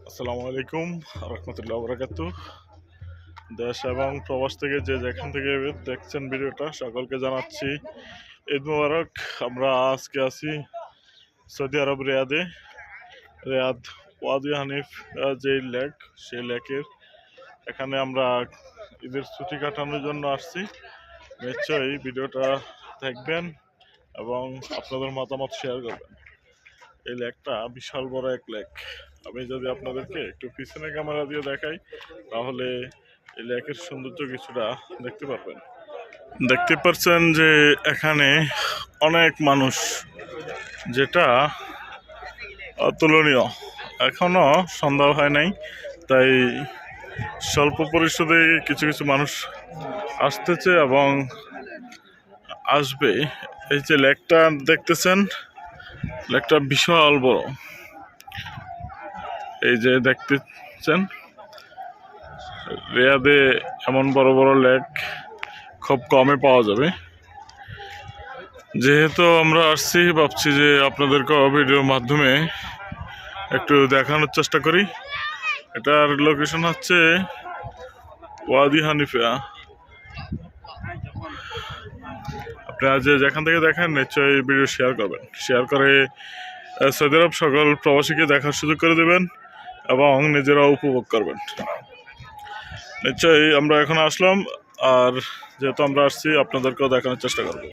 আসসালামু আলাইকুম রহমতুল্লাহ বরকাতু। দেশ এবং প্রবাস থেকে যে যেখান থেকে দেখছেন ভিডিওটা সকলকে জানাচ্ছি ঈদ মোবারক। আমরা আজকে আছি সৌদি আরব রিয়াদ ওয়াদি হানিফ যে লেক, সেই লেকের এখানে আমরা ঈদের ছুটি কাটানোর জন্য আসছি। নিশ্চয়ই ভিডিওটা দেখবেন এবং আপনাদের মতামত শেয়ার করবেন। এই লেকটা বিশাল বড় এক লেক। আমি যদি আপনাদেরকে একটু পিছনে ক্যামেরা দিয়ে দেখাই তাহলে এই লেকের সৌন্দর্য কিছুটা দেখতে পারবেন। দেখতে পাচ্ছেন যে এখানে অনেক মানুষ, যেটা অতুলনীয়। এখনো সন্ধ্যা হয় নাই, তাই স্বল্প পরিসরে কিছু কিছু মানুষ আসতেছে এবং আসবে। এই যে লেকটা দেখতেছেন, লেকটা বিশাল বড়। এই যে দেখতেছেন, রিয়াদে এমন বড় বড় লেক খুব কমে পাওয়া যাবে। যেহেতু আমরা আসছি, ভাবছি যে আপনাদেরকে ভিডিওর মাধ্যমে একটু দেখানোর চেষ্টা করি। এটার লোকেশন হচ্ছে ওয়াদি হানিফা। আপনারা যে যেখান থেকে দেখেন নিশ্চয়ই ভিডিও শেয়ার করবেন, শেয়ার করে সৌদি আরব সকল প্রবাসীকে দেখার সুযোগ করে দেবেন এবং নিজেরাও উপভোগ করবেন। নিশ্চয়ই আমরা এখন আসলাম, আর যেহেতু আমরা আসছি আপনাদেরকেও দেখানোর চেষ্টা করব।